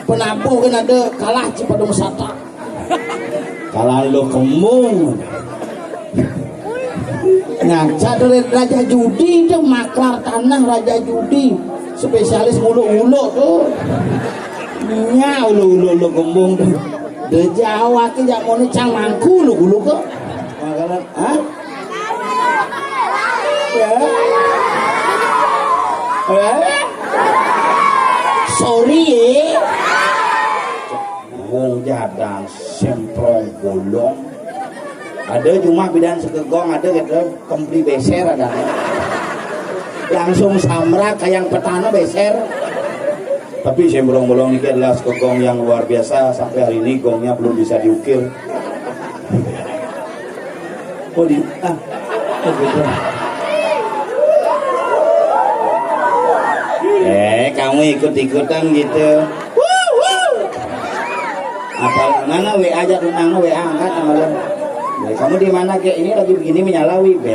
Penampung kan ada kalah Cipadung Sata. Kalah lo kemung. Ngaca dari Raja Judi itu maklar tanah Raja Judi, spesialis ulu-ulu tuh. Nya ulu-ulu kemung tuh. De Jawa ki jak mau cang mangku ulu kok. Makanan, hah? Sorry ya. Wong jadang semprong bolong. Ada cuma bidan sekegong ada gitu kompli beser ada. Langsung samrak kayak petana beser. Tapi semprong bolong ini adalah sekegong yang luar biasa sampai hari ini gongnya belum bisa diukir. Oh di gitu. Kamu ikut-ikutan gitu. Apa mana WA aja tunang WA angkat amalan. Kamu di mana kayak ini lagi begini menyalawi be.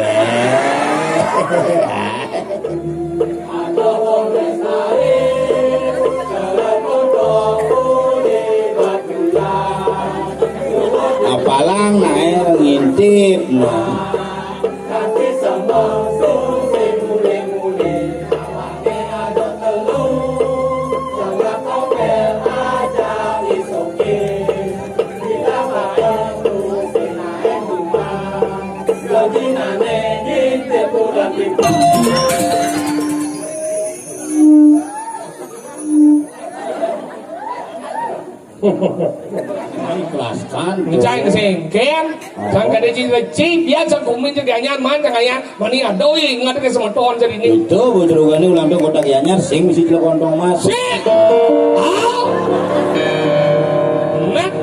Apalang naik ngintip nah. Ikhlaskan Cai kesengken sang kada cip biasa kumin jadi anyan man kaya mani adoi ngada ke semoton jadi ini itu bujurugane ulang do kotak anyar sing misi kontong mas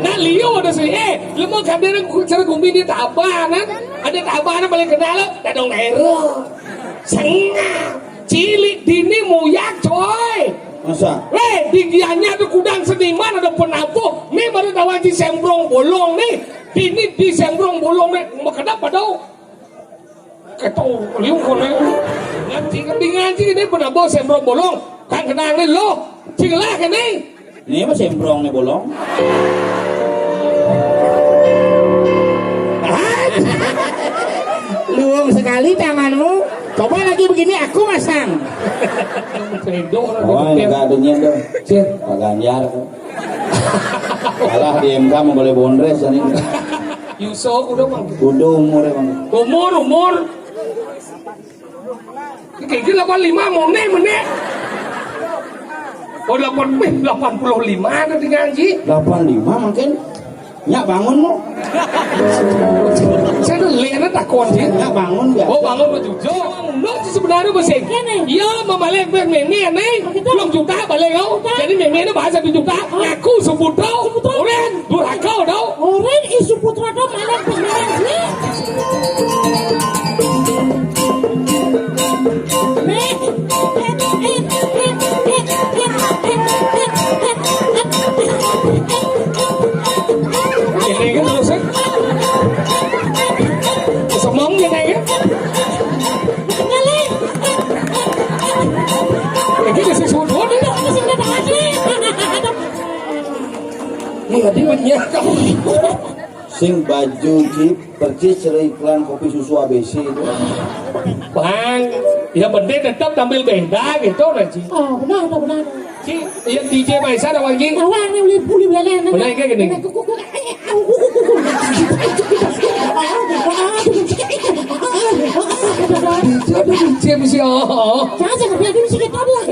na liyo ada sih lemo kadang cara kumin di tabanan ada tabanan balik kenal dadong nero sengah cilik dini muyak coy. Masa? Digiannya ada kudang seniman ada penabuh. Nih baru tahu di sembrong bolong nih. Ini di sembrong bolong nih. Kenapa dong? Ketau liung kone. Ngaji ngaji ini penabuh sembrong bolong. Kan kenang nih lo. Cinglah kan nih. Ini mah sembrong nih bolong. Luang sekali tanganmu. Coba lagi begini aku masang. Oh, enggak adanya dong. Pak Ganjar. Kalah di MK mau boleh bondres ini. Yusuf udah bang. Udah umur ya bang. Umur. Kayak gini 85 mau meneh. Oh 85 ada di ngaji. 85 mungkin. Nyak bangun lo. Saya tuh lihatnya takon sih. Nyak bangun gak? Oh bangun berjujur. Lo sebenarnya masih kene. Iya membalik meme nih. Belum juta balik kau. Jadi meme itu bahasa juta. Aku sebut tau. Oren durhaka tau. Oren isu putra tau malah pengen sih. Ini kan terus kan semong như này á cái gì sụt xuống đấy ini tadi punya sing baju jeep percis dari iklan kopi susu ABC itu bang ya penting tetap tampil beda gitu lah Ci. Oh benar Ci yang DJ Maisa ada lagi awang yang boleh belajar boleh kayak gini DJ mesti jangan biar dia mesti kita lah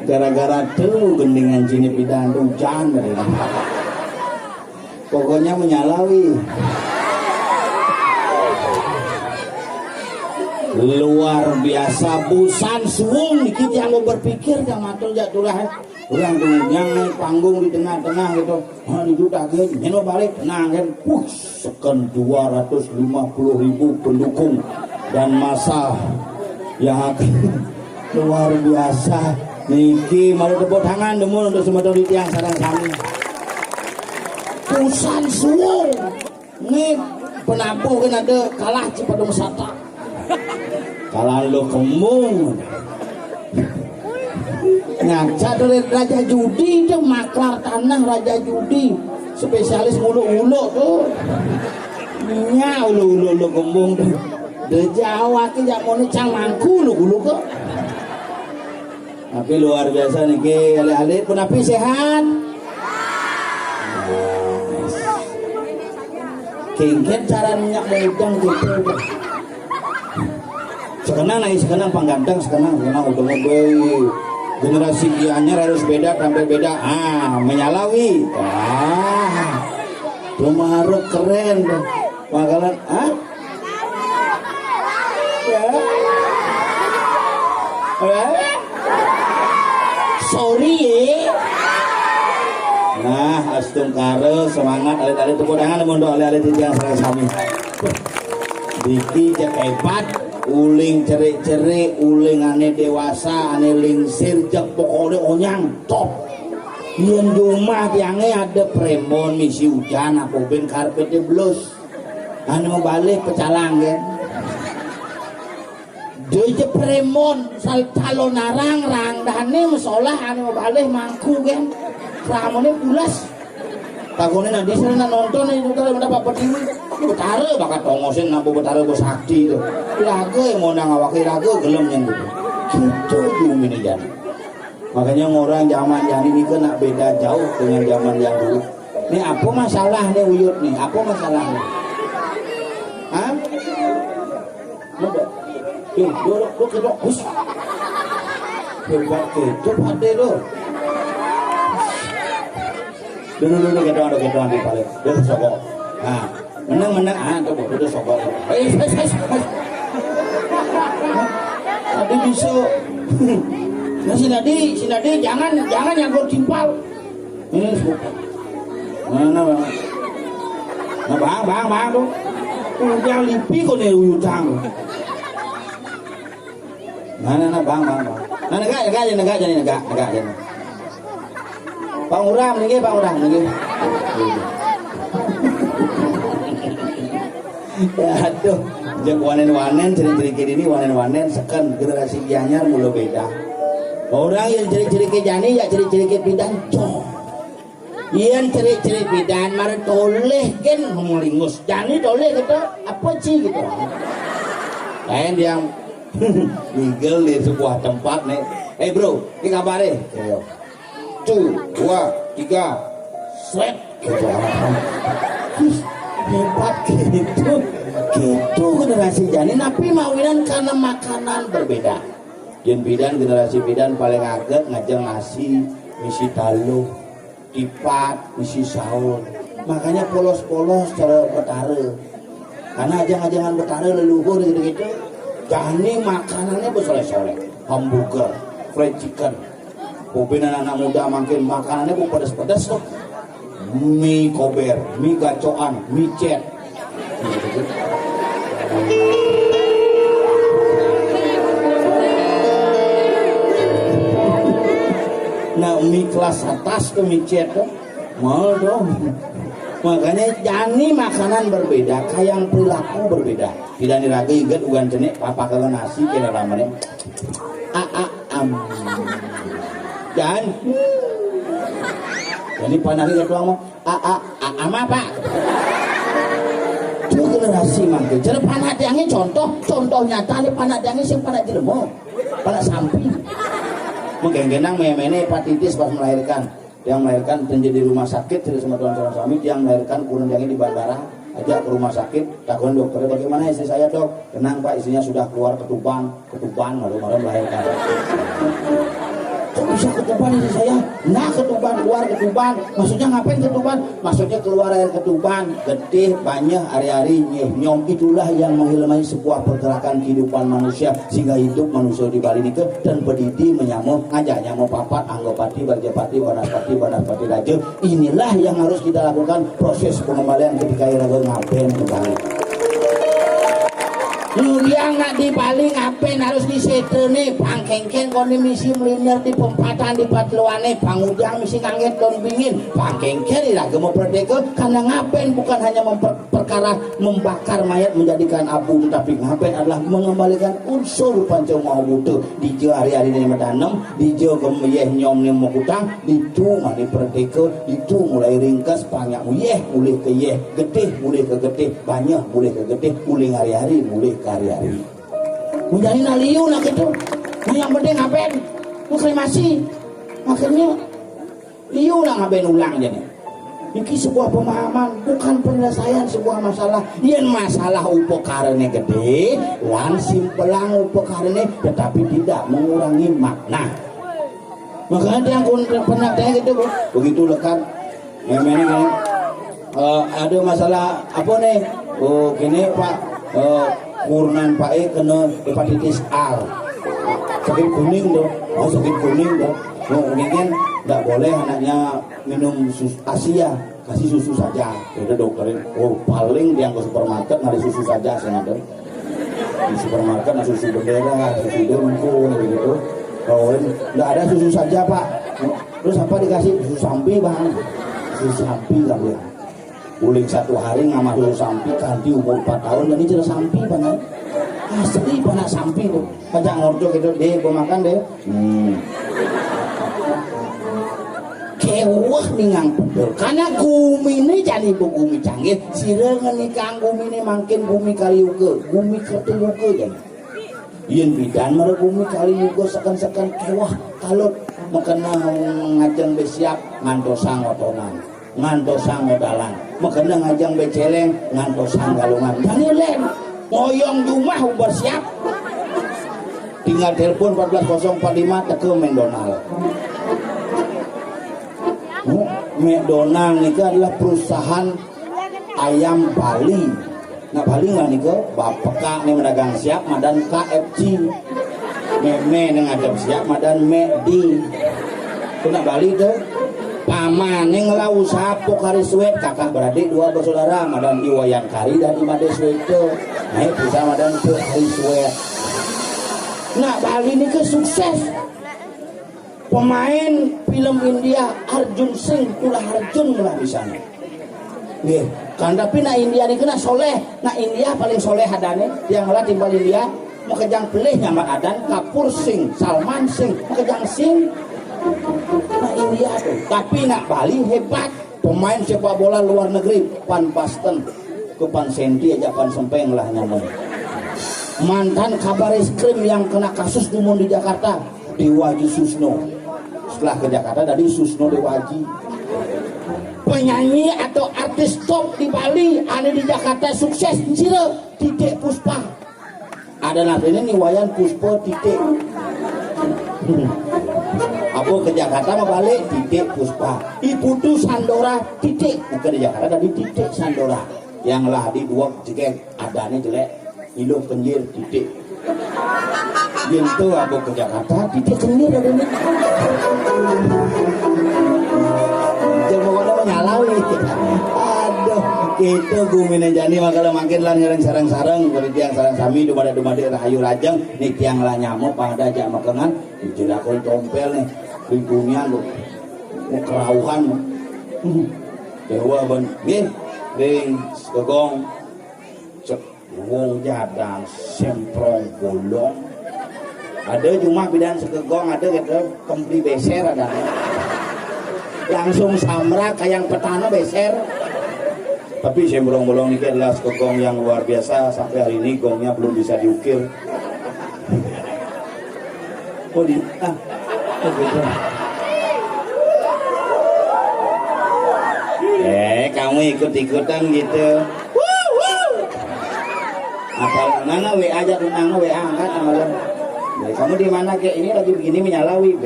gara-gara tuh gendingan sini pidan hujan pokoknya menyalawi luar biasa busan suung dikit yang mau berpikir yang matul jatulah orang tuh yang naik panggung di tengah-tengah gitu dijudakin ini balik tenang kan sekian 250.000 pendukung dan masa yang akan luar biasa niki mari tepuk tangan demun untuk semua di tiang sarang kami busan suung nih penabuh kan ada kalah Cipadung Sata kalah lo kembung ngaca dari Raja Judi itu maklar tanah Raja Judi spesialis ulu-ulu tuh nya ulu-ulu kembung tuh de Jawa ki jak mau cang mangku ulu-ulu kok tapi luar biasa nih ke ale-ale pun api sehat kengken cara minyak mudang gitu sekarang pangganteng sekarang udah mobil generasi anyar harus beda tampil beda menyalawi Tumaruk keren makalan sorry nah astung kare semangat alit-alit tepuk tangan untuk alit-alit yang saya sami Diki cek hebat uling cerik-cerik uling ane dewasa ane lingsir cek pokoknya onyang top yang rumah tiangnya ada premon misi hujan apa ben karpetnya blus ane mau balik pecalang kan dia premon sal calon narang rang dane masalah ane mau balik mangku kan ramonnya pulas takutnya nanti saya nonton itu kalau mendapat peduli betara bakat tongosin nampu betara bos sakti itu lagu yang mau ngawaki lagu gelem yang gitu dium ini jan makanya orang zaman yang ini kan nak beda jauh dengan zaman yang dulu ini apa masalah nih Uyut nih apa masalahnya duduk kedok hus hebat gitu pade tuh dulu gedong di balik dulu sokok menang tuh dulu sokok tadi bisa nah si Nadi jangan nyangkut timpal ini mana bang tuh udah lipi kok nih uyutang mana bang negak Bang Uram nih, aduh, jeng wanen ciri-ciri ini wanen sekan generasi gianyar mulu beda. Orang yang ciri-ciri jani ya ciri-ciri pidan cok. Ian ciri-ciri pidan mari toleh kan melingus jani toleh gitu apa sih gitu. Lain yang nigel di sebuah tempat nih. Bro, ini kabarnya? 1, 2, 3 sweat hebat gitu generasi jani tapi mawinan karena makanan berbeda jen bidan generasi bidan paling agak ngajeng nasi misi taluh tipat misi sahur makanya polos-polos cara betara karena ajang-ajangan betara leluhur gitu-gitu jani makanannya bersolek-solek hamburger fried chicken Pupin anak muda makin makanannya bu pedas-pedas tuh mie kober, mie gacoan, mie cet nah mie kelas atas tuh mie cet tuh mal dong makanya jani makanan berbeda kayang perilaku berbeda tidak diragai ingat ugan cenek papa kalau nasi kira ramane dan jadi panahnya doang mau ama pak itu generasi mangke jadi panah tiangnya contoh nyata nih panah tiangnya sih panah jelemo panah samping menggenggenang memene hepatitis pas melahirkan yang melahirkan menjadi rumah sakit jadi sama tuan suami yang melahirkan kurang yang di bandara ajak ke rumah sakit takut dokternya bagaimana istri saya dok tenang pak istrinya sudah keluar ketuban malu melahirkan kok bisa ketuban ini saya? Nah ketuban, keluar ketuban. Maksudnya ngapain ketuban? Maksudnya keluar air ketuban, gede, banyak, hari-hari, nyom. Itulah yang menghilangkan sebuah pergerakan kehidupan manusia sehingga hidup manusia di Bali ini dan berdidi menyamuk, ngajak nyamuk papat, anggopati, barjapati, banaspati, raja. Inilah yang harus kita lakukan proses pengembalian ketika iraga ngapain ke Bali. Lu dia nggak di Bali ngapain harus disetel nih pangkengkeng koni misi meliner di pempatan di patluane pangudang misi kanget don bingin pangkengkeng iraga mau perdeka karena ngapain bukan hanya perkara membakar mayat menjadikan abu tetapi ngapain adalah mengembalikan unsur pancong mau butuh di hari-hari ini medanam di gemeyeh nyom nih mau kutang itu mah di perdeka itu mulai ringkas banyak yeh mulai ke yeh gede mulai ke gede banyak mulai ke gede mulai hari-hari mulai hari-hari menjadi naliu nak itu yang penting ngapain kremasi akhirnya liu lah ngapain ulang jadi ini sebuah pemahaman bukan penyelesaian sebuah masalah yang masalah upokarane gede lan simpelang upokarane tetapi tidak mengurangi makna makanya yang pernah tanya gitu begitu lekat memang ada masalah apa nih oh gini Pak Kurnan Pak kena hepatitis A sakit kuning tuh sakit kuning tuh ini kan nggak boleh anaknya minum susu Asia kasih susu saja udah dokterin paling dia ke supermarket nari susu saja saya ada di supermarket ada susu bendera susu dengku gitu nggak ada susu saja Pak terus apa dikasih susu sampi bang susu sampi nggak boleh uling satu hari ngamal susu sampi ganti umur 4 tahun dan ini jelas sampi banget asli banget sampi tuh pajak ngorjo gitu deh gue makan deh kewah ningang pedul karena gumi ini jadi gumi canggih sirengan nikang gumi ini makin gumi kaliuge gumi kertuyuge jadi yen bidan mere gumi kaliuge sekan-sekan kewah kalau makena ngajeng besiap ngantosang otonan ngantosang odalan makena ngajeng beceleng ngantosang galungan danilen ngoyong di rumah ubar siap tinggal telepon 14045 teke McDonald McDonald itu adalah perusahaan ayam Bali nah Bali lah nih ke bapak nih medagang siap madan KFC meme nih ngadep siap madan McD itu nak Bali tuh paman nih ngelau usaha pokari sweat kakak beradik 2 bersaudara madan Iwayan Kari dan Imade Sweat nah itu sama madan pokari sweat nah Bali ini ke sukses pemain film India Arjun Singh Tula Arjun lah di sana. Nggih, kan tapi na India ini kena soleh, na India paling soleh adane yang lah timbal India mau kejang pilih nyama adan Kapur Singh, Salman Singh, mau kejang Singh. Na India tuh, tapi nak Bali hebat pemain sepak bola luar negeri Pan Basten ke Pan Senti aja Pan Sempeng lah namanya. Mantan kabar eskrim yang kena kasus umum di Jakarta Dewaji Susno setelah ke Jakarta dari Susno Dewaji penyanyi atau artis top di Bali ada di Jakarta sukses Cire Titik Puspa ada nantinya nih Wayan Puspa Titik aku ke Jakarta mau balik Titik Puspa Ibu tuh Sandora Titik ke di Jakarta dari Titik Sandora yang lah di dua jengeng adanya jelek hidup penjir Titik gitu aku ke Jakarta Titik kendir ada nih jangan mau menyalawi aduh itu gumine jani makanya makin lah ngereng sarang-sarang beri tiang sarang sami dumade rahayu rajang nih tiang lah nyamuk pada aja makangan dijilakon tompel nih lingkungan lu kerauhan dewa ben gih ring segong wong jadang semprong bolong ada cuma bidan sekegong ada gitu kempli beser ada langsung samra kayak petana beser tapi semprong bolong ini adalah sekegong yang luar biasa sampai hari ini gongnya belum bisa diukir oh di gitu. Kamu ikut-ikutan gitu apa nana WA aja tunang WA angkat amalan Kamu di mana kayak ini lagi begini menyalawi.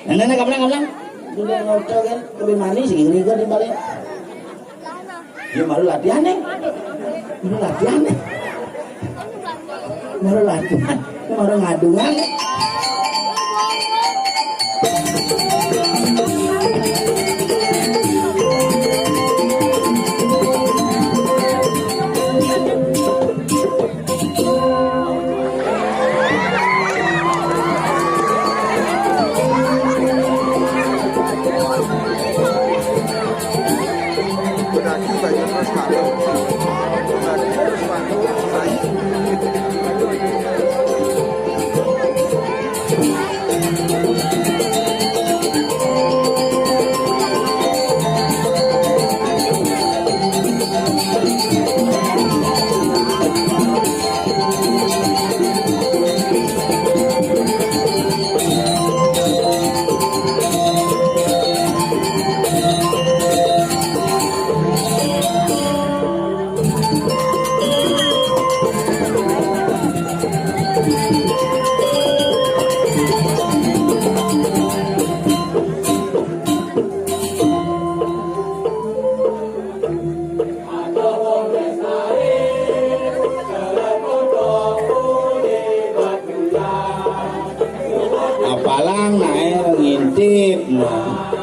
Nah, kamu. Udah ngocok kan, lebih manis gini kan di balik. Ya malu latihan nih. Malu latihan. Malu ngadungan. Apalang naik ngintip nah.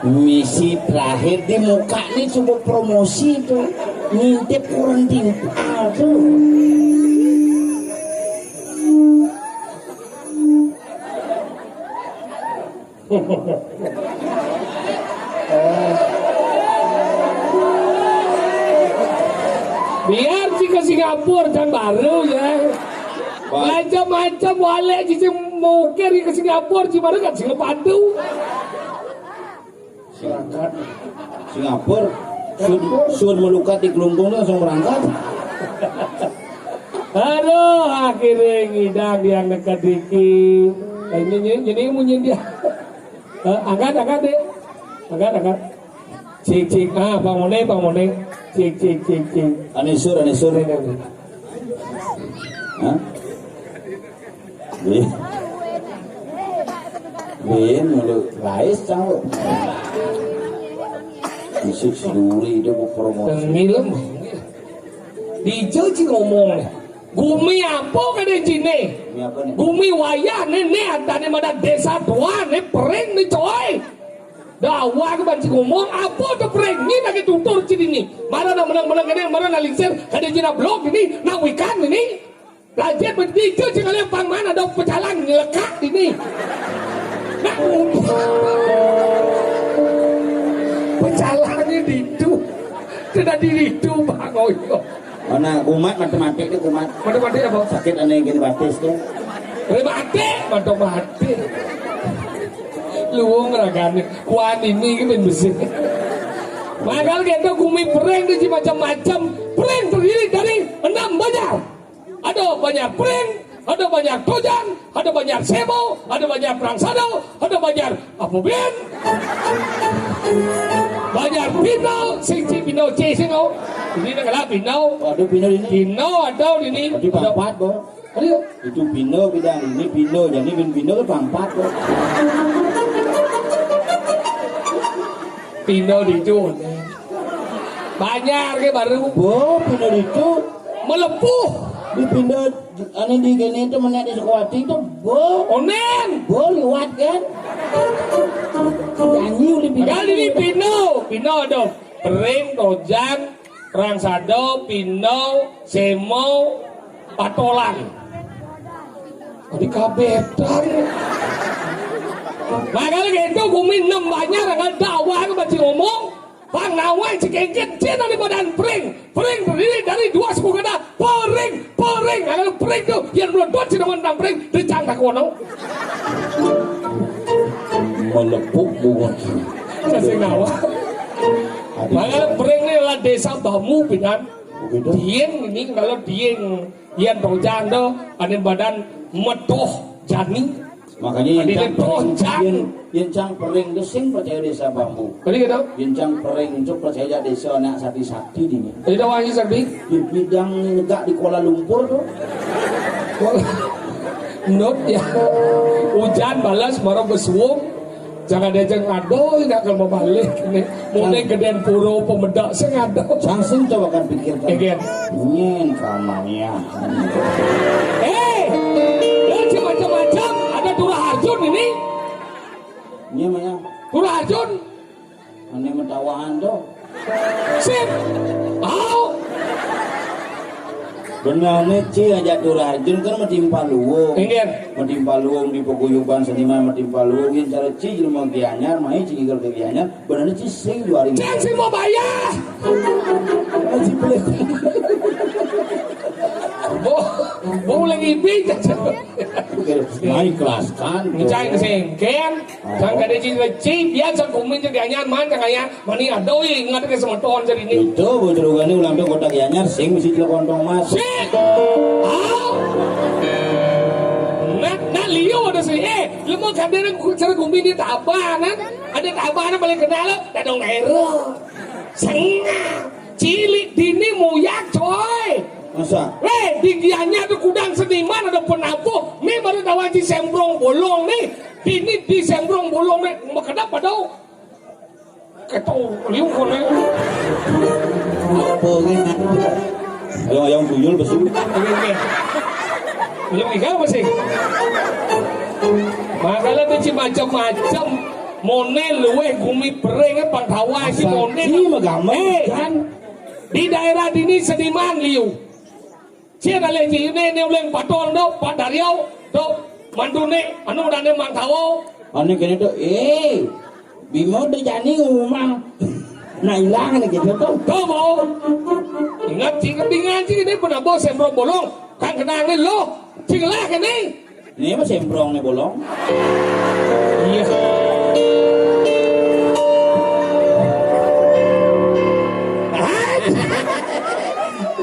Misi terakhir di muka nih coba promosi tuh ngintip kurang timpal tuh. Biar sih ke Singapura dan baru ya. Macam-macam wale sih mungkin ke Singapura sih baru kan Singapura. Singapura sun melukat di kelungkung langsung berangkat. Aduh, akhirnya ngidang yang dekat dikit. Ini munyin dia. Angkat deh. Angkat. Cik. Bang Mone. Cik. Anesur. Hah? Bin mulut rais tahu. Musik seduri itu promosi. Tengilem. Dijauh sih ngomong. Gumi apa kan cine? Gumi wayah nenek tadi mana desa tua nih pereng nih coy. Dakwah ke banci ngomong apa tuh pereng ini lagi tutur cini. Mana menang ini mana nalisir kada cina blok ini nak wikan ini. Lajar berdijauh sih kalian pang mana ada pecalang ngelekat ini. Nah, pecalangnya ditu, tidak diritu bang Oyo. Mana kumat matematik itu kumat. Matematik apa? Sakit aneh gini batis tuh. Matematik. Luang ragane, kuan ini kan besi. Makal kita gumi pereng di macam-macam. Pereng terdiri dari 6 banyak. Ada banyak pereng. Ada banyak tojan, ada banyak sebo, ada banyak prangsado, ada banyak apa ben? Banyak pino, singci pino, cesino. Ini nak pino. Aduh pino ini. Pino ada ini. Di pampat bo. Aduh. Itu pino bidang ini pino, jadi pino itu pampat bo. Pino dijual. Banyak ke baru. Bo pino itu melepuh. Dipindah aneh di gini itu menek di Sukawati itu bo onen liwat kan nyanyi udah pindah ini pino ada pereng tojan prangsado pino semo patolan tadi kabetan Makanya gitu kumin nembanya dengan dakwah ke baca ngomong. Bang nawai cikengket cina di badan pering berdiri dari dua suku kata pering. Kalau pering tuh yang meledot cina badan pering dicang tak kono. Melepuk bunga. Kasih nawa. Makanya pering ini adalah desa Bamu pinan. Dieng ini kalau dieng yang tojang tuh ada badan medoh jani. Makanya yang cang pering desing percaya desa Bambu. Jadi gitu. Yang cang pering itu percaya desa nak sakti dini. Jadi tahu aja sakti. Di bidang negak di Kuala Lumpur tuh. Not ya. Hujan balas baru bersuung. Jangan diajak ngadoy nggak akan membalik ini. Mulai gedean puro pemedak sengadoy. Langsung coba kan pikirkan. Again. Nyen kamanya. Lihat macam-macam. Ada Turah Arjun ini. Iya maya. Turah Arjun. Ane mentawaan tuh. Sip. Au. Benarnya Ci aja Turarjun kan metimpa luwung. Ingin. Metimpa luwung di paguyuban seniman metimpa luwung. Yang cara Ci jelma Gianyar, main Ci ngikal ke Gianyar. Benarnya Ci sing 2 hari. Cek sih mau bayar. Ci pelek. Boleh ngibing. Main kelas kan. Ngecai kesengken. Jangan ada cip biasa kumin jadi anyan man kaya mani adoi ngat ke semeton jadi ini. Itu bodrogane ulang tahun kota Gianyar sing mesti kontong Mas. Sik. Nah liyo ada sih. Lemah kadang cara kumin di tabanan. Ada tabanan paling kenal dadong ero. Senga. Cilik dini muyak coy. Masa? Di Gianyar tuh kudang seniman ada penampung. Ini baru tawaran di Sembrong Bolong nih. Ini di Sembrong Bolong nih. Kenapa tau? Ketau liung kone. Apa ini? Ayo ayam tuyul besul. Liung ikan apa sih? Makanya tuh macam-macam. Mone luwe gumi pereng pantawai si mone. Ini magamay kan? Di daerah ini seniman liu. Siapa lagi ini oleh patol do, Pak Daryau do, mandune, anu dane mangtawo. Ane kene tuh, Bimo udah jadi umang. Nah hilang nih gitu tuh. Tuh mau. Ingat jika bingan jika ini pernah bawa sembrong bolong, kan kenangin lo, jika lah ini. Ini mah sembrong nih bolong. Iya.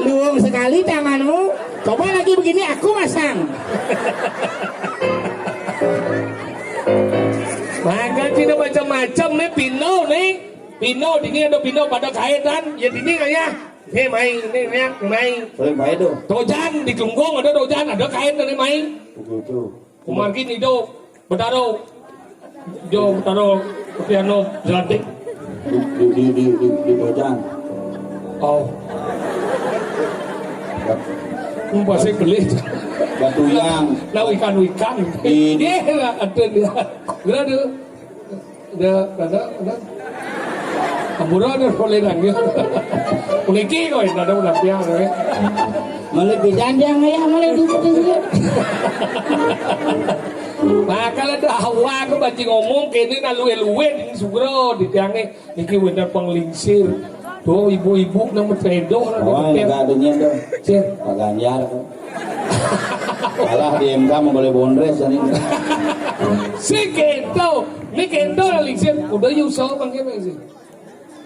Luang sekali tanganmu. Coba lagi begini aku masang. Maka cina macam-macam nih pino dini ada pino pada kaitan ya dini kayak nih main Boleh baik tuh. dojan di Kelungkung ada dojan ada kain dari main Begitu. kumarkin itu betaro piano jelantik Di Dojan. oh pasti beli Batu yang. nah ikan dia ada dia ada Amura ada boleh lagi uniki kau ada udah piang Malah bijandang ya malah di. Makanya ada hawa aku baca ngomong kini naluwe di sugro di tiangnya niki bener penglingsir tuh ibu-ibu nama tredo Oh enggak adanya tuh. Pak Ganjar. Kalah di MK mau boleh bondres ini. si kento ini kento lingsir udah Yuso bang kena sih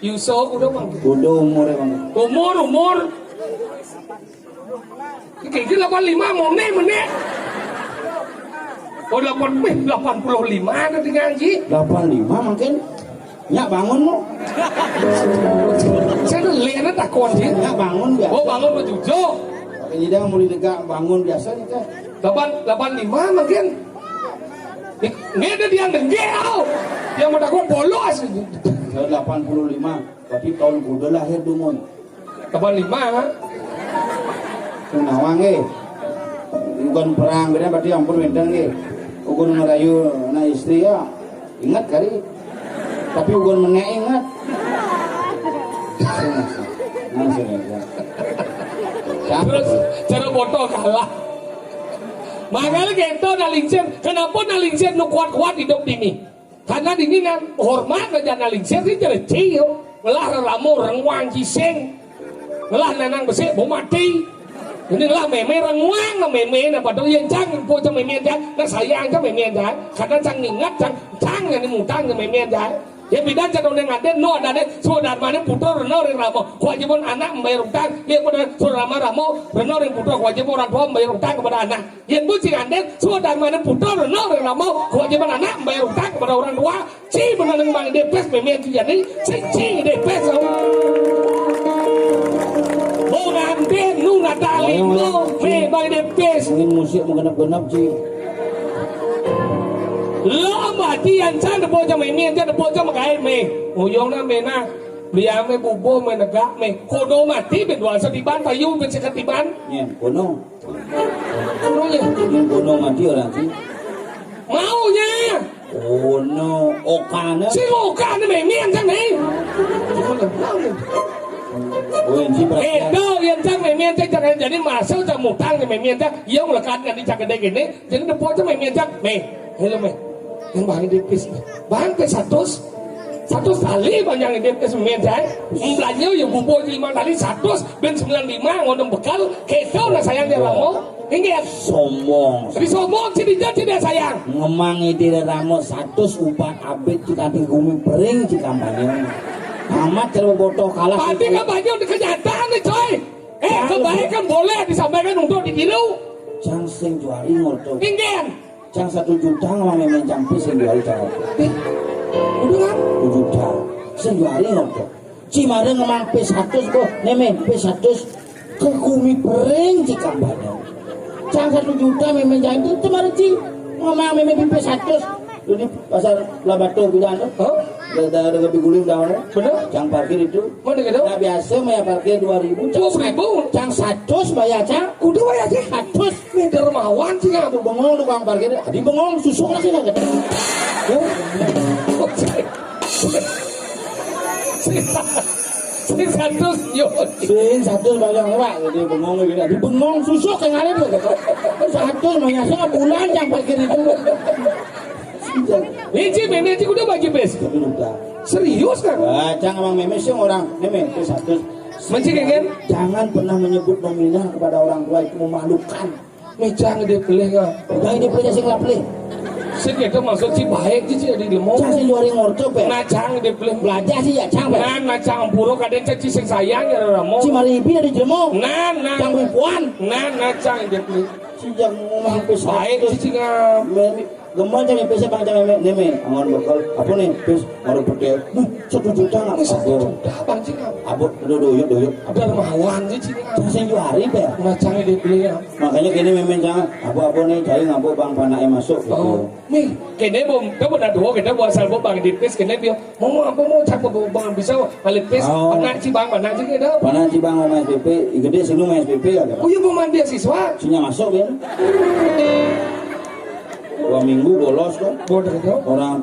Yuso udah bang Udah umurnya bang. umur kayak gini 85 mau meneh oh 85 nanti ngaji 85 mungkin. Nyak bangun lu. saya udah lihat takon sih Nyak bangun biasa. oh bangun berjujuk Ini dah mulai dekat bangun biasa nih kan. 85 mungkin nggak ada dia denggel yang mau takut bolos Saya 85. Berarti tahun kuda lahir dumun. 85 Nawang bukan perang beda berarti ampun wedang ugun merayu na istri ya ingat kali tapi ugun menek ingat terus cara foto kalah makanya gitu nalingsir kenapa nalingsir nu kuat-kuat hidup ini karena dinginan hormat na jangan lingsir sih jadi ciyo ngelah ramu rengwang ciseng ngelah nanang besi mau mati ini lah meme rengwang na meme na padahal yang cang po cho meme cang na sayang cho meme cang karena cang ingat cang yang mutang cho meme cang ya bidan ca dong ngaden no ada deh saudara mana putra reno yang ramo kewajiban anak membayar utang dia pada saudara ramo reno yang putra kewajiban orang tua membayar utang kepada anak yang bucing ngaden saudara mana putra reno yang ramo kewajiban anak membayar utang kepada orang tua ci benar yang bang depes memang jadi ci depes mau ngaden nu natali no me bang depes ingin musik menggenap-genap sih. Lo mati yang sana po cho mày miên cho nó po cho mà cái mày uyong na mày na beliau mày bubo mày negak mày kono mati berdua setiban payu bersetiban Ya, kono. kononya Kono mati orang sih. maunya Kono okana. si loka na mày miên sang này Oh, ini Edo yang sang mày miên sang jadi masuk sang mutang mày miên sang yang lekat kan di cak gede gini jadi nó po cho mày miên sang mày hello mày yang bang dipis bang ke 100 tali bang yang dipis memian saya belanja yang bubo 5 tali 100 ben 95 ngodong bekal kedo lah sayang dia ramo ingat sombong. jadi sombong sih dia sayang Ngemangi diri ramo 100 upah abet kita tinggung bering di kampanye. Amat kalau bodoh kalah. berarti kan banyak kenyataan nih coy kebaikan boleh disampaikan untuk ditiru Jang sing juari ngoto. ingat Jang 1 juta ngomong memang campis sing juari cara. udah kan 1 juta. Sing juari ngoto. Cimare ngomong P100 kok nemen P100 ke kumi bering di kampanye. Jang 1 juta memang janji kemarin ci ngomong memang P100. Ini pasar Labatu bilang oh ada guling daun. bener Jang parkir itu. mana gitu Nah biasa bayar parkir 2000. 20.000 Jang 100 bayar cang. udah bayar sih 100. ini dermawan sih nggak Aduh bengong tukang parkir. Di bengong susung lagi nggak gede. Sing 100 yo. Sing 100 bayar pak. Jadi bengong lagi. Di bengong susuk yang ada tuh. 100 banyak sih bulan yang parkir itu. Ini meme itu udah bagi bes. Serius kan? Jangan emang meme sih orang meme itu 100. Mencik kan? Jangan pernah menyebut nominal kepada orang tua itu memalukan. Mecang dia pilih nggak? Jangan dia punya sing lapli. Sih itu maksud sih baik sih di demo. Jangan sih luarin ngorto pe. Nacang dia pilih Belajar sih ya cang pe. Nan nacang puro kadang caci sing sayang ya ramo. Si Maribi dari jemo. Nan Cang perempuan. Nan nacang dia pilih. Si jang ngomong pe Baik sih nggak. Gemol jam PC bang jam neme angon bakal apa nih pes baru putih 1 juta nggak Satu juta bang sih nggak. abot doyok Dermawan sih nggak. sing juari pe Nacang dia pilih ya. makanya kini memen jangan apa nih cari ngabo bang panai masuk Oh, gitu nih, kene bom, kamu dah dua, kene buat salvo bang di pes, kene dia, mau apa mau cakap bang bisa balik pes, anak si bang kene. panai bang ngomong SPP gede sih lu main SPP ya Oh iya pemain beasiswa. sinya masuk ya 2 minggu bolos kok Bodoh itu. orang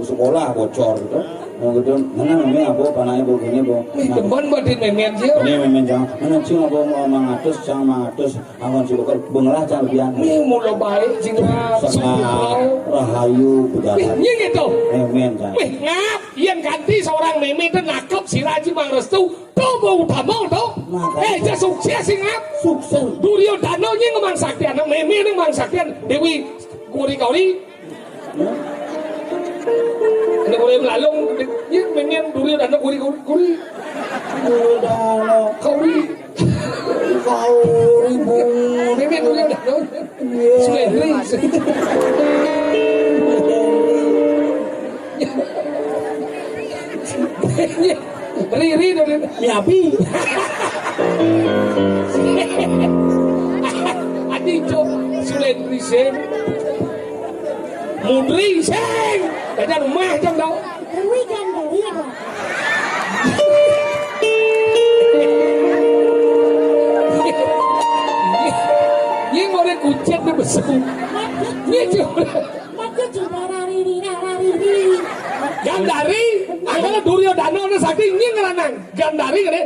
sekolah bocor gitu mau gitu mana memang apa panai begini bu Nih, teman buat di memen sih. ini memang jangan mana sih ngapa mau mangatus cang mangatus angon si bakal bengelah cang bian Nih mulu baik cina sangat rahayu Nih, pejalan nih gitu. memen cang Nih, ngap, yang ganti seorang meme itu nakap si Raji Bang Restu, tuh mau utama tuh. Dia sukses sih ngap. sukses Duryodhana nya ngemang saktian, meme nih ngemang saktian, Dewi Kuri. Ini boleh melalung, ini meme Duryodhana Kuri. udah Kauri. kau ribu Meme Duryodhana. Suleri. Riri dari miapi Adicho Suleri sen. Mudri sen. Ada rumah jam dong. Weekend dari apa? Ini mau kucet dia besu. Ini coba. Macam cuma rari. Gandari, angkala Duryodhana na sakti ini ngeranang. Gandari kan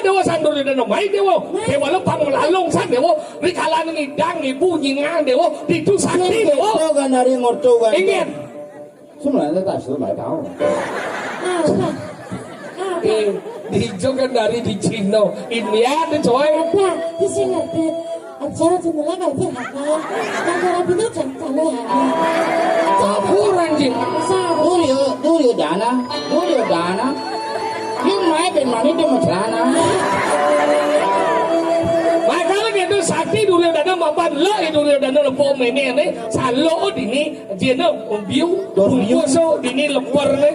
dewa sang Duryodhana mai dewa lo panglalong sang dewa rikalan ngidang ibu nyingang dewa itu sakti dewa. itu kan dari ngorto kan Ingin Sebenarnya tak sudah tahu. Apa? Apa? Hijau kan dari di Cina. India tuh coy. Ada di Singapura. Acara jendela nggak berhaka. Acara itu jangan Kabur anjing. Duryodhana. Yung maiเป็นมานี่เดี๋ยวมาชนะ Makanya gitu sakti Duryodhana mapan lo Duryodhana lempo meme nih salo dini dia no biu so dini lepor nih.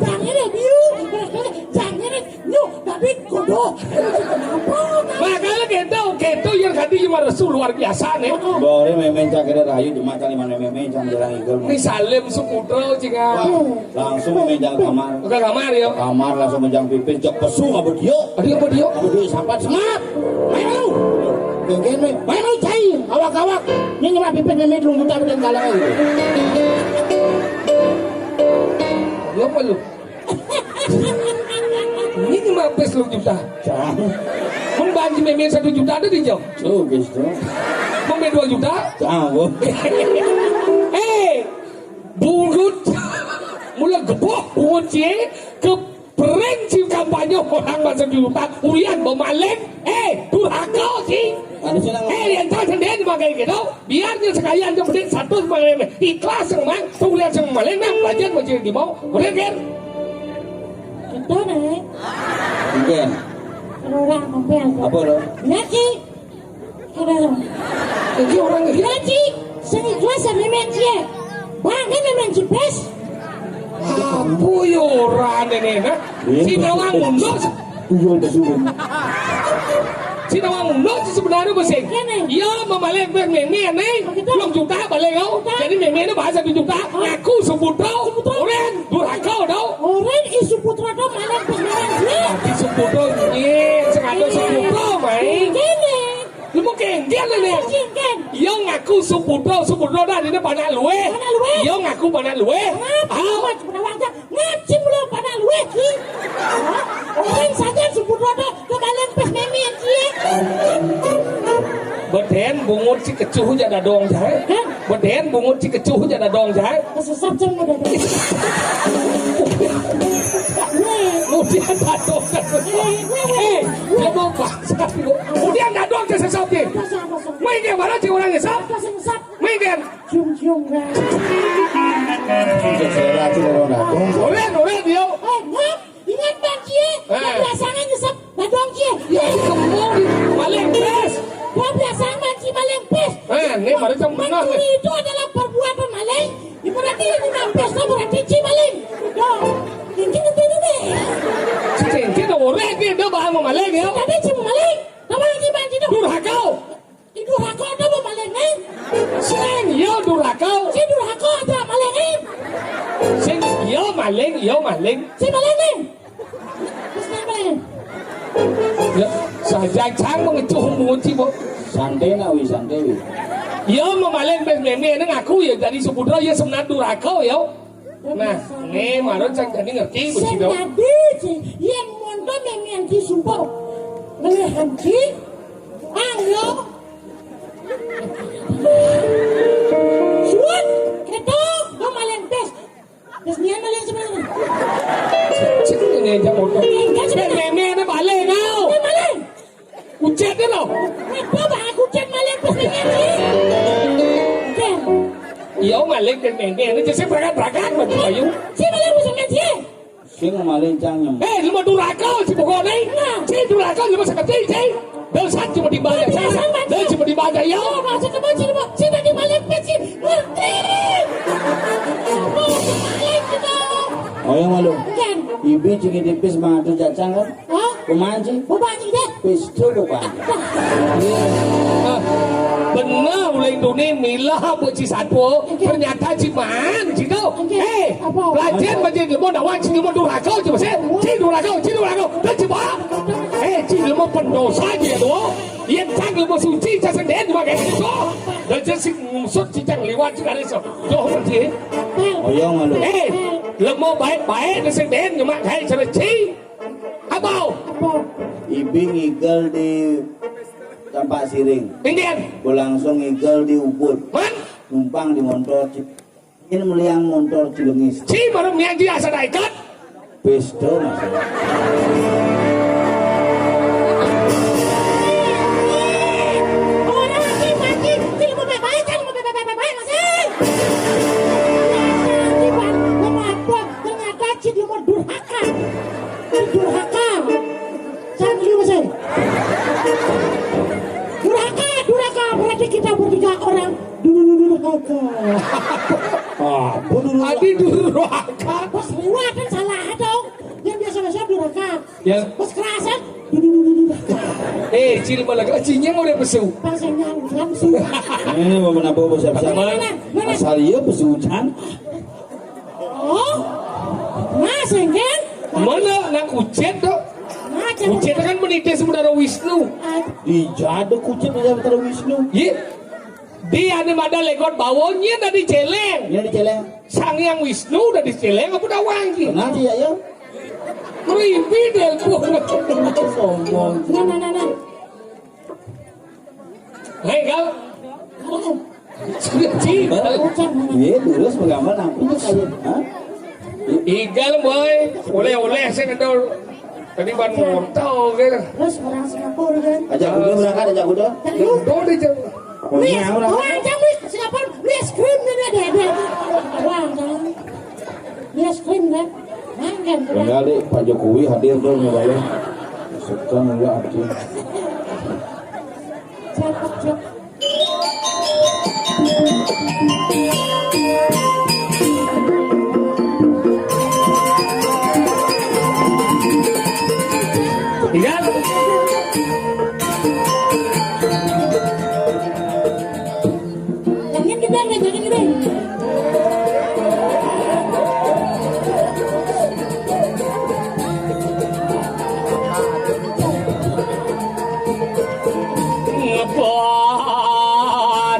Jangan biu. Jangan no tapi kodoh. Makanya gitu yang tadi cuma Rasul luar biasa nih. Boleh memen cakere rayu di mata lima memen cang jalan igel. Ini Salim Suputra cingga. Langsung memen cang kamar. Bukan kamar ya. Kamar langsung menjang pipin cok pesu ngabut dia. Apa dia? Aduh sampat semat. Main lu. Genggen me. Main lu cai. Awak-awak. Ini nyemah pipin memen lu mutar dan kalah itu. Ya apa lu? Ini cuma pes lu juta. Jangan. Membanji meme 1 juta ada di jauh. Tuh gitu. Meme 2 juta. Jangan. Bungut mulai gebok bungut cie ke perenci kampanye orang masa juta urian bemaleng durhaka sih yang tahu sendiri sebagai gitu biarnya sekalian yang penting satu sebagai ikhlas yang mang tulian yang maleng mang pelajar macam di bawah boleh kan Itu nih. Genggen. Orang mobil. Apa lo? Lagi. Kalau jadi orang gitu lagi seni kelas memen cie. Bangun memen cipes. apa ya orang ini si nawang mundo Tuyul besuun. si nawang mundo sebenarnya bersih ya memaleng meme nih belum juta balik kau jadi meme itu bahasa 1 juta ngaku Suputra orang durhaka tau Orang isu putra do malam pemeran cie. di Suputra ini sengaja Suputra main Gini. lu mau kengkel ini Kengkel. yo ngaku Suputra dah ini panak luwe Panak luwe? yo ngaku panak luwe Ngaji pada wajah. Ngaji belum pada luwe ki. Orang saja isu putra do ke malam pemeran cie. beden bungut si kecuh jada dong jai beden bungut si kecuh jada dong jai Kesesat jam udah. kemudian dadong dia mau bahasa kemudian dadong ke sesuatu main ke mana sih orang ngesap main kan Cium-cium kan. Selera sih orang datang. orang dia Ngap, ingat bang cie. Biasanya nyesep badong cie. ya kembali paling best Gua biasanya manci maling pes. ini baru jam benar Mencuri itu adalah perbuatan maling. Berarti ini nampes itu berarti ci maling. Dong, ini deh. cincin orang dia bahan mau maling ya Tadi ci maling. Apa lagi manci itu? durhaka Itu hako ada mau maling nih. sing yo durhaka Ci durhaka ada maling nih. sing yo maling Ci maling nih. Terus maling. ya saja cang mengecuh bungut si bo Santai nak wi santai wi. ya mau maling meme ini ngaku ya dari Suputra ya sebenarnya durhaka ya nah ini marun cang jadi ngerti begitu Senadi ci yang mondo memang ci sumpah. Melihat ci. Angyo. Suat, keto, lo maling pes. Pes nian maling sebenarnya. cik ini aja motor meme ini balik kau Ini maling. ucet dia loh Apa bah aku cek maling pes nian sih? Oke. iya maling dan meme ini jadi berangkat macam ayu Si maling pes nian sih? Sing malin cang nyem. lu mau durhaka si pokok ini si durhaka lu masih kecil si dosa cuma dibaca dan cuma dibaca ya Oh, masuk ke baju lu. Si tadi maling pes sih. Ngerti. Oh, maling kita. Oh yang malu. Bukan. Ibi cingin tipis mangatu jacang kan. Hah? Kumanci. Bukan sih deh. Pis tu bukan. benar mulai dunia milah buat si satu ternyata si man si kau pelajar macam ni mau nawan si mau durhaka cuma saya si durhaka dan cuma si mau pendosa je tu yang cang mau suci saya sendiri juga kayak itu dan si ngusut si cang liwat sekali so jauh macam Oh yang malu. mau baik dan sendiri cuma kayak cara si apa Ibi ngigel di Tampak Siring. Indian Gua langsung ngigel di Ubud. man Numpang di motor ini meliang motor cilengis. Si baru miang dia asa daikat. Besto mas. Orang maki-maki, tidak mau bye-bye, kan mau bye-bye, Mas. Tiban, kenapa? Ternyata dia mau durhaka. Durhaka. Jangan dulu, Mas. Durhaka, berarti kita bertiga orang durhaka. Adi durhaka. Bos lewat kan salah dong. Yang biasa-biasa durhaka. Ya. Bos kerasan. Cil malah cinya udah besu. Pasangnya langsung. Ini mau menapa besar-besar. Mana? Asal iya besujan. Oh, mas enggan? Mana nang ucet dok? Ucet kan menitis Saudara Wisnu. Dijaduk kucing di Saudara Wisnu. Iya. Dia ada mada legot bawonnya dari celeng. Ini di celeng. Sang Hyang Wisnu udah di celeng apa udah wangi? Kenal dia ya? Ribi del pun. Sombong. Nah. Hei kau. Sudah cip. Iya, terus bagaimana? Ini kayak, hah? Igal boy. Oleh saya ngedol. Tadi ban montau gitu. Terus orang Singapura kan? Ajak udah berangkat, ajak udah. Ngedol di jauh. Wih, orang jam Singapura, es krim ni ada. Orang jam, es krim kan? Manggan. Kali Pak Jokowi hadir dong ya, Pak. Suka enggak Aceh. Cepat. Igal. Jangan gede.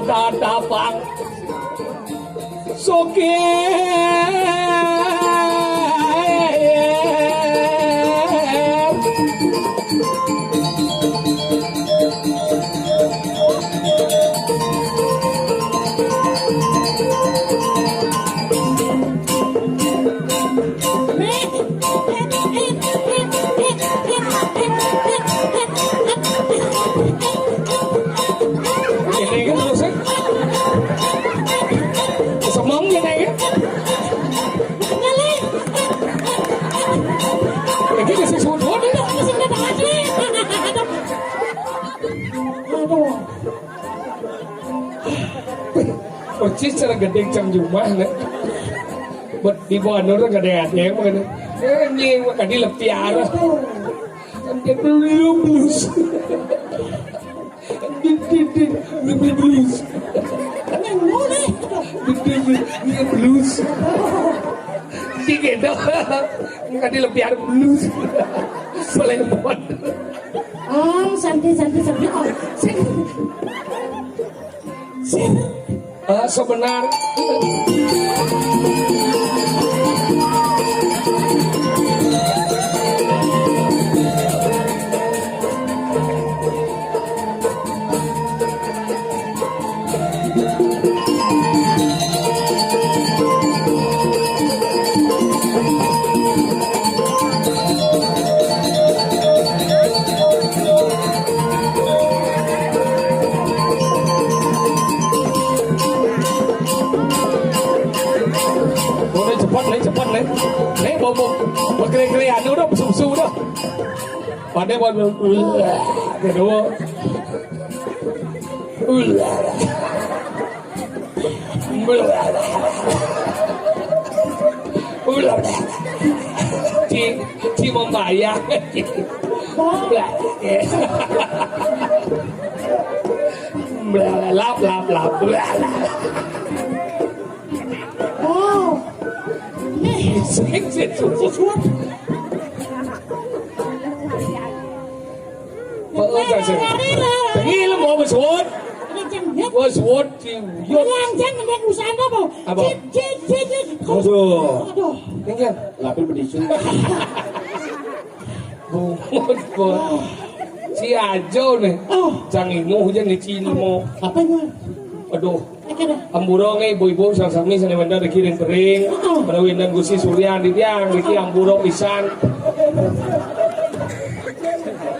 Tatapang soke ini kan terus semong như này á cái gì sự sụt hốt đấy percis cara gede cam rumah nih buat di bawah orang gak ada yang mana ini makan di lepiara dia belum blues blues blues tiga dah makan di lepiara blues selain buat Santai. sebenar cepat nih mau kere-kerean udah besu dah pada buat kedua Ci membayang lap Oh. Gila mau bersut Yang jangan usaha apa? Apa? Aduh. Aduh. Tinggal Lapin bedisun. Bungkut si Ajo nih Oh. Jangan inu hujan nih Cini mau Apa ini? aduh Amburo ibu-ibu sami sana wenda dikirim bering. Menawi dan Gusti Surya di tiang diki amburo pisan.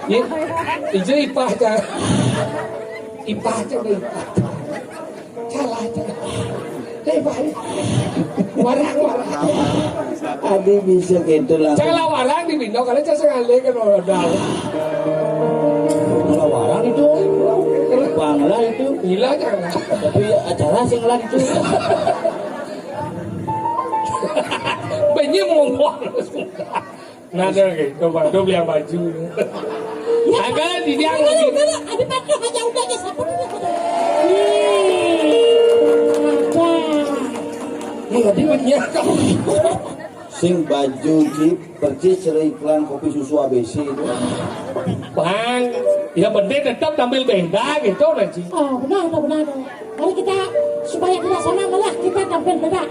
Ya, ijo ipah aja. Ipah aja deh. Salah aja. Baik. Warang. Adi bisa gitu lah. Janganlah warang di Bindo karena saya sekali kan orang. Kalau warang itu bangla itu Gila jangan. tapi acara sing lah itu. Banyak ngomong. Nada gitu, Bang. Yang baju. Agak di dia lagi. Abi Pandu hanya udah aja siapa dulu. Tadi banyak. Sing baju jeep percis iklan kopi susu ABC itu. Bang, ya bener tetap tampil beda gitu nanti. Oh benar. Mari kita supaya tidak sama malah kita tampil beda.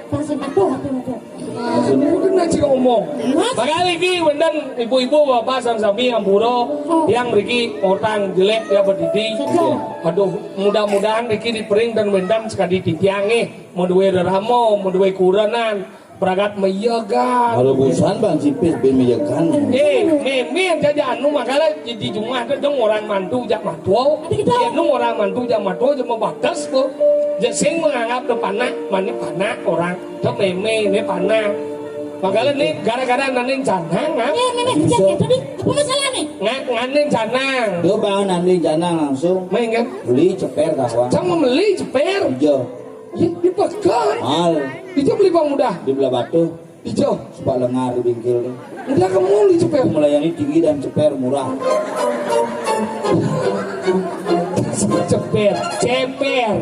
Pasang Pandu hati itu. Udah nanti ngomong. Makanya ini bener ibu-ibu bapak sami amburo yang Riki orang jelek ya berdidi. Aduh, mudah-mudahan Riki dipering dan wendan sekali ditiangi. Mau duwe ramo, mau duwe kuranan. Peragat meyagan. Kalau busan Bang Cipis ben meyagan. Memen saja anu makanya di rumah itu dong orang mantu jak matuo. Ya nu orang mantu jak matuo cuma batas bu. Jasing menganggap depanna mani panah orang. Itu meme ini panah. Makanya nih gara-gara nanin canang Ya memang kerja gitu nih. Apa masalah nih? nganin canang. Tuh Bang nanti jangan langsung Main kan? beli ceper kawan. Sama beli ceper. Hijau. Ya dipakai. Mal Itu beli bang mudah. di belah batu. Hijau. Sepak lengar di bingkil. Udah kamu beli ceper. Melayani tinggi dan ceper murah. Ceper.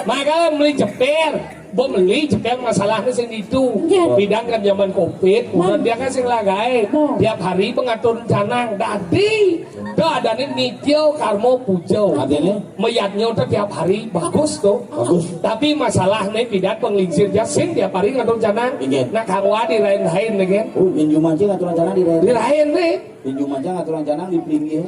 Makanya beli ceper. Bo beli ceper masalahnya sing itu. Bidang kan zaman Covid, udah dia kan sing lagai. Tiap hari pengatur canang dadi. Tuh ada nih nityo karmo pujo. Artinya Meyatnya tuh tiap hari bagus tuh. bagus. Tapi masalahnya bidat penglingsir dia sing tiap hari ngatur canang. Ingat. Nah kangwa di lain-lain nih kan. Oh, inju mancing aturan canang di Di daerah. lain nih. Inju mancing aturan canang di pinggir.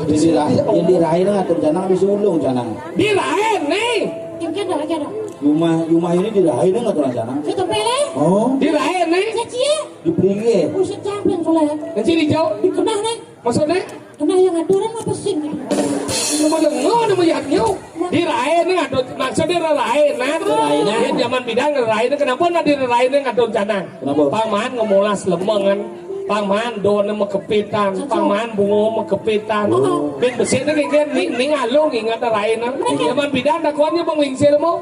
Yang dirahin ngatur canang di sulung canang. Di lain nih. Yang kada. Rumah ini dirahin ngaturan canang. Kita pilih. Oh, Di lain nih. Cia. di pinggir. Usah camping soalnya. Nanti dijauh. Dikenal nih. Maksudnya? Kena yang aturan apa sih? Nama lengo nama yatnya dirain nih ngatur maksudnya dirain nah zaman bidang dirain kenapa nggak dirain ngatur canang Kenapa? paman ngomolas lemengan paman doan sama kepitan paman bungo sama kepitan ben besi ini kan ning alung ingat dirain zaman bidang dakonnya bang lingsir mo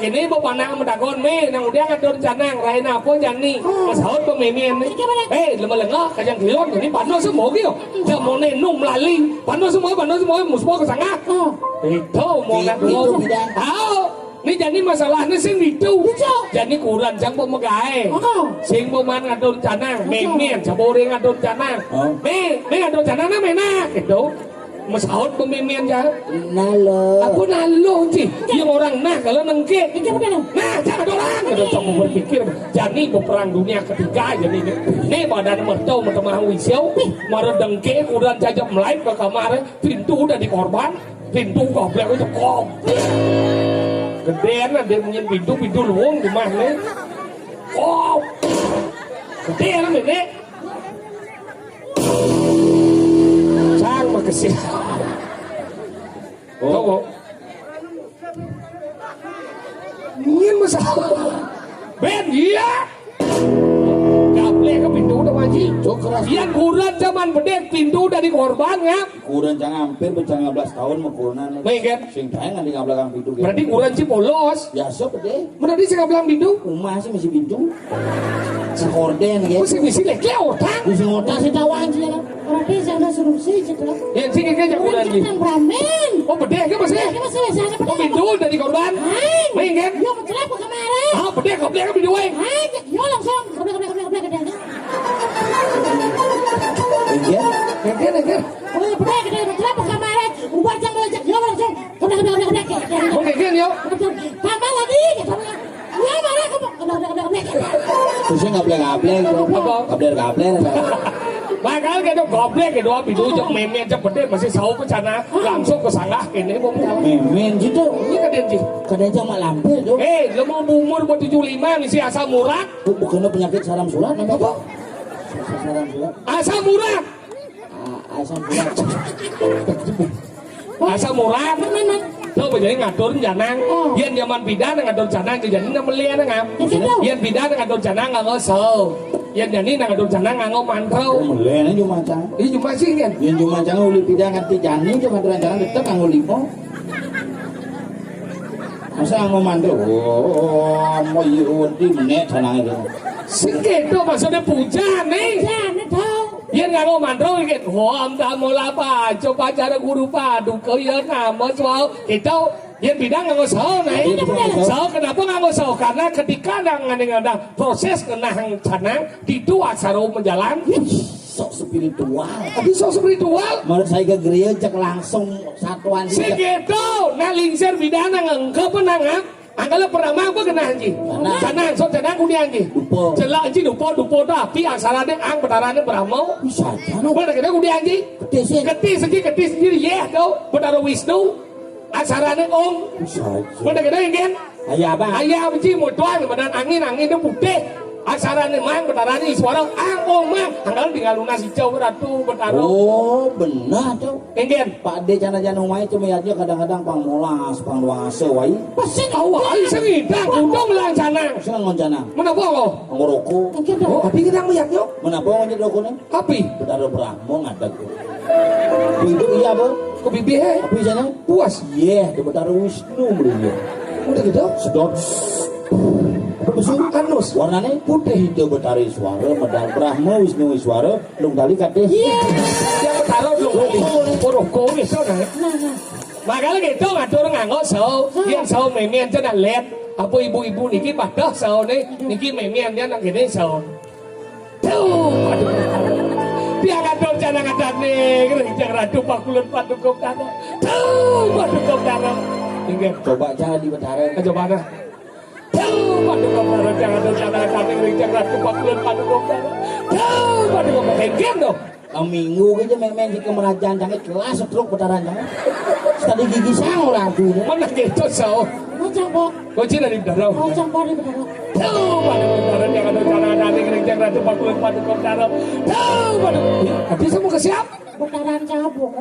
ini bapak nak mendagon me nang udah ngatur canang rain apa jani masahut pemimpin nih lama lengo kajang kilon jadi pano semua gitu jamone num lali pano semua musmo kesangat itu mau nak ngomong tahu ini jadi masalahnya sing itu jadi kurang jang pemegai sing peman ngatur canang memen cabore ngatur canang me ngatur canang na menak gitu masahut pemimpin ya Nalo. aku nalo sih yang orang nah kalau nengke nah jangan orang udah coba berpikir jadi perang dunia ketiga jadi ini badan mertau mertemah wisau marah dengke kurang jajak melayu ke kamar pintu udah dikorban pintu goblok itu kok gedean ada punya pintu luang di mana kok gedean ini sang makasih oh ingin masalah ben iya gablek ke pintu udah maji yang kurang zaman bedek pintu udah dikorban ya Kurang jangan hampir berjang 15 tahun mengkurunan. baik kan Sing tayangan di belakang pintu. berarti kurang sih polos Biasa pede. berarti sih belakang pintu Rumah sih masih pintu. Sekorden ya. misi leknya otak Di sing otak sih tahu Tahu aja. Orang desa ada suruh sih setelah. yang sih kayaknya kurang Orang sih canang bramen. oh bedek kan masih Kita masih biasanya oh pintu udah dikorban baik kan Yo kenapa kemarin? ah bedek goblek kan pintu wae Yo langsung. Keblek. Iya. Neger. Oh ya benar kenapa kemarin? Ubah jam belajar. Yo langsung. Keblek. Mau neger yo. Tambah lagi. Ya marah kamu. Keblek. Terus nggak boleh Apa? Kabler. Bakal gitu goblek gitu bidu jok memen cepet masih sau ke sana langsung ke sana ini bom jalan. Memen gitu. Ini kadang sih. Kadang cuma lampir tuh. Lo mau umur buat 75 misi asam urat. Bukan penyakit saram surat nama apa? Saram surat. Asam urat. Asam surat. Asam urat. Tuh jadi ngatur janang. Yen zaman bidan ngatur janang jadi namanya ngam. Yen bidan ngatur janang nggak ngosel. Yen jadi ngatur janang nganggo mantrau. Melena cuma cang. Ini cuma sih kan. Yen cuma cang uli pidang ngerti jani cuma ngatur janang tetep nganggo limo. Masa nganggo mantrau? Oh, mau yudi menek janang itu. Singketo maksudnya puja nih. Jangan tahu. Yen nganggo mantrau iki om tamola pa coba cara guru padu kau ya nama soal itu yen bidang nganggo sao nih. Sao kenapa nganggo sao? Karena ketika ada proses kenang canang itu asaro menjalan. Sok spiritual. Tapi sok spiritual. Menurut saya ke gereja cek langsung satuan sih. Segitu, nah lingser bidang ngengkep penangan. Angkala pernah mampu kena anjing. Canang, so canang kudian anjing. Dupo. Celak anjing dupo tapi asarane ang betarane beramo. Bisa jano. Benar kena kudian anjing. Ketis sendiri ya tau. Betara Wisnu. Asarane om. Bisa aja. Benar kena ingin. Ayah apa? Ayah anjing mutuan badan angin itu putih. Asarane mang betarane suara ang om mang. Angkala tinggal lunas hijau beratu betaro. Oh benar tuh. Ingin. Pak D cana-cana umai cuma aja kadang-kadang pangmolas, pangluase wai. Pasti kau ay sengidang udang lang canang. Saya ngoncana. Menapa lo? Ngoroko. Oh, tapi kita melihat yuk. Menapa ngonyet rokone? Api. Betara Brahmo ngadak. Itu iya bo. Ke bibi he. Api sana. Puas. Iya, di betara Wisnu beliau. Udah gitu. Sedot. Besul Anus. warnanya putih itu betara Iswara, medal Brahmo Wisnu Iswara, lung tali kadeh. Yang taruh dulu. Poroko gitu nah. Makanya gitu ngatur nganggo sao. Yang sao memian cenah let. Apa ibu-ibu niki padah sao nih. Niki memian dia nak gini sao. Tuh. Dia ngatur jangan ngatur nih. Kerja ratu pakulun padukum tanah. Tuh. Padukum tanah. Ingat. Coba jangan di betara. Coba dah. Tuh. Padukum tanah. Jangan ngatur jangan ngatur nih. Kerja ratu pakulun padukum tanah. Tuh. Padukum tanah. Enggen dong. Minggu aja main-main di kemerajaan jangan kelas setruk betaran jangan. Tadi gigi sang lah tuh. Mana gitu sao. Macam kok. Kau cina di darah. Macam kok di benar. Tuh, pada benaran jangan ada cara nanti kerja ratu pakulan pada kotaro. Tuh, pada. Tapi saya mau ke siapa? Bentaran cabuk.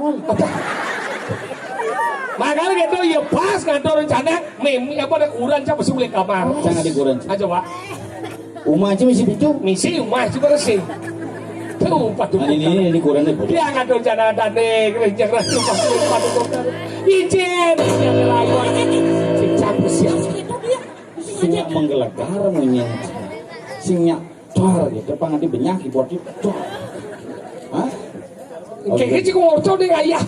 Makanya gitu ya pas ngantor rencana memi apa ada ukuran siapa sih boleh kamar. Jangan dikuran. Aja pak. Umah aja masih bicu. Misi rumah coba resih. Tuh, padu. Ini dikuran deh. Dia ngantor rencana nanti kerja ratu pakulan pada kotaro. Izin, yang lawan. Si campur siapa? Sinyak menggelegar menyen. Sinyak tor gitu. Pangan di benyak keyboard itu. Hah? Kayak gitu ngorco deh ayah.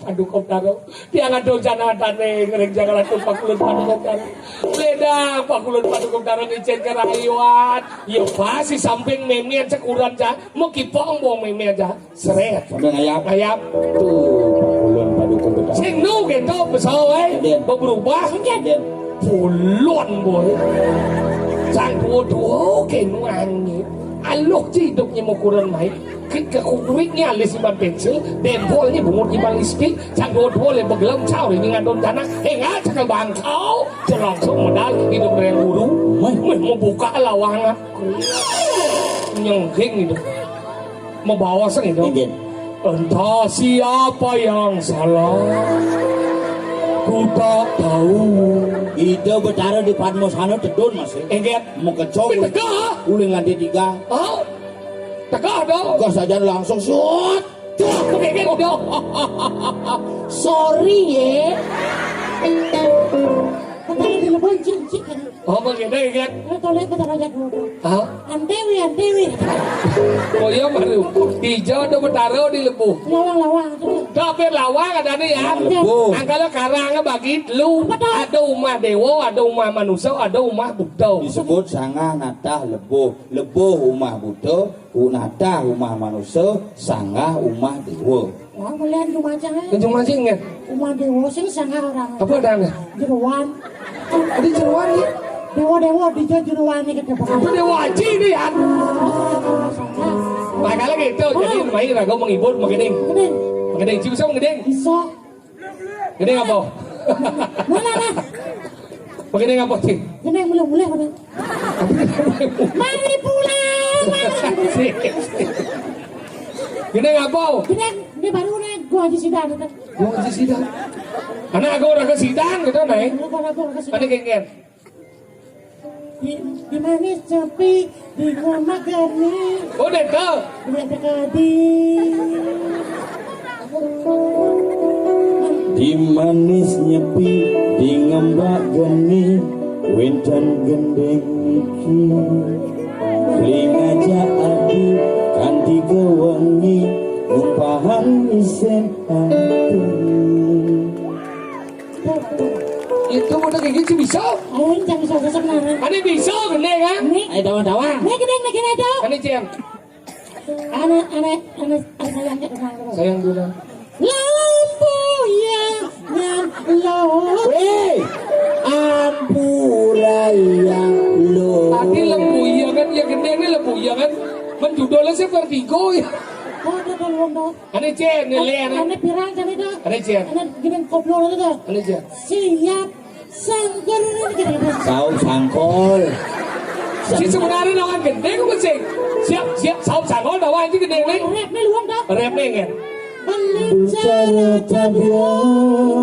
Aduh kau taruh. Dia ngadol jana tane kereng jangan laku pakulun padu kau taruh. Beda pakulun padu kau taruh ngicen kerayuan. Ya pasti samping memian sekuran jah. Mau kipong bong memian jah. Seret. Sampai ngayap. Ayam. Tuh. Pakulun padu kau taruh. Sing nu gitu besar berubah. Pulon boy. Sang tua-tua kenu angin. Alok je hidupnya mau kurang baik. Kekuritnya alis iban pensil. Dempolnya bungut iban listrik. Sang tua-tua le begelam caw ini ngadon tanah. Enggak cakal bangkau. Langsung modal hidup dari guru. Mau buka lawangan. Nyengking itu. Membawa sang itu. Entah siapa yang salah. Ku tak tahu. Itu betara di Padmosano tedun mas. Engget. Mau kecok. Tegah. Uling lantai 3. Oh. Tegah dong. Gas aja langsung shoot. Engget dong. Sorry ya. Bentaran di lebon cincin kan. Oh begitu engget. Kalau lihat bentaran aja dulu. Hah? Antewi. Oh iya baru. Hijau ada betaro di lebuh. Lawang tuh. Tapi lawang ada nih ya. Lebuh. Angkala karangnya bagi lu. Ada umat dewa, ada umat manusia, ada umat Buddha. Disebut sangah natah lebuh. Lebuh umah Buddha, natah umah manusia, sangah umah dewa. Wah, melihat rumah jangan. Kencung mancing ya? Rumah dewa sih sangat orang. Apa ada? Jeruan. Ada jeruan nih. Dewa di jeruan ini ke depan. Itu dewa aji nih ya. Makanya gitu, jadi main raga menghibur, menggedeng. Gedeng. Menggedeng, cium sama menggedeng. Bisa. Gedeng apa? Mana nah? Menggedeng apa sih? Gedeng mulai gedeng. Mari pulang. Gedeng apa? Gedeng, ini baru nih gua aja sidang itu. Gua aja sidang. Anak aku orang ke sidang gitu nih. Ada kengken. Di manis sepi di rumah gani. Oh deka. Udah dekati. Di manis nyepi di ngembak geni windan gendeng iki ling aja adi kanthi kewengi numpahan isen hati. Itu udah kayak gitu bisa. Oh, ini jangan bisa sebenarnya. Ane bisa gede kan? Ayo dawan-dawan. Nih gedeng itu. Ane ciam. Aneh sayang kenal. Sayang dulu. Lampu yang nyala. Hei, ampuraya lo. Tadi lembu iya kan, ya gede ini lembu iya kan. Menjudulnya sih vertigo ya. Oh, ada belum dong. Ane ciam, nih lihat. Aneh pirang kan itu. Ane ciam. Aneh gedeng koplo itu. Ane ciam. Siap sangkar ini gedeng. Saung sangkol. Si sebenarnya nawan gede kok sih. Siap, saum sangol dah wajib gede nih. Rep nih luang dah. Rep nih kan. Bicara tabia.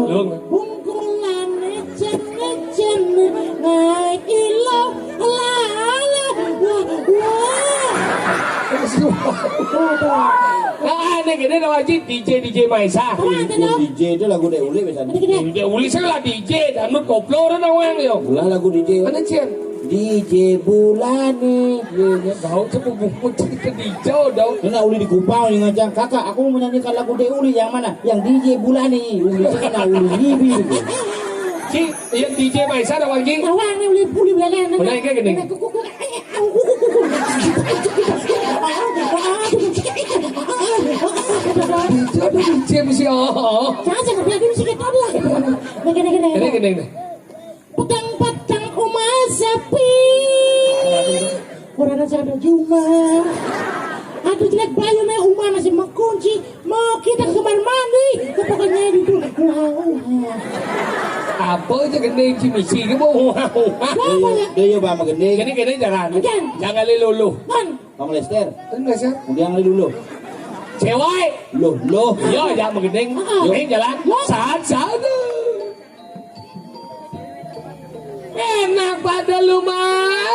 Luang. Bungkulan ecen naik ilau lala wah. Ah, ini gede dah wajib DJ Maisa. DJ itu lagu Dek Uli biasanya. DJ Uli saya lah DJ dan nut koplo orang nawang yo. Ulah lagu DJ. Ane ciam. DJ Bulani. Ya tahu cepu cerita DJ dah. Kena Uli di Kupang yang ngajak kakak. Aku mau menyanyikan lagu Dek Uli yang mana? Yang DJ Bulani. Uli kena Uli Libi. Si yang DJ Maisa dah wajib. Nawang nih uli belakang. Mulai kayak gini. Ada DJ mesti oh. Jangan biar musik itu dia. Gede. Petang rumah sepi. Orang ada cuma. Aduh jelek bayu nih rumah masih mengunci. Mau kita ke kamar mandi. Pokoknya itu. Apa aja gede misi ke bawah. Dia bama gede. Gede jangan lulu. Kan. Kamu Lester. Enggak sih. Kemudian dulu. Cewek. Loh. Yo jangan begedeng. Yo jalan. Saat. Enak pada lu mah.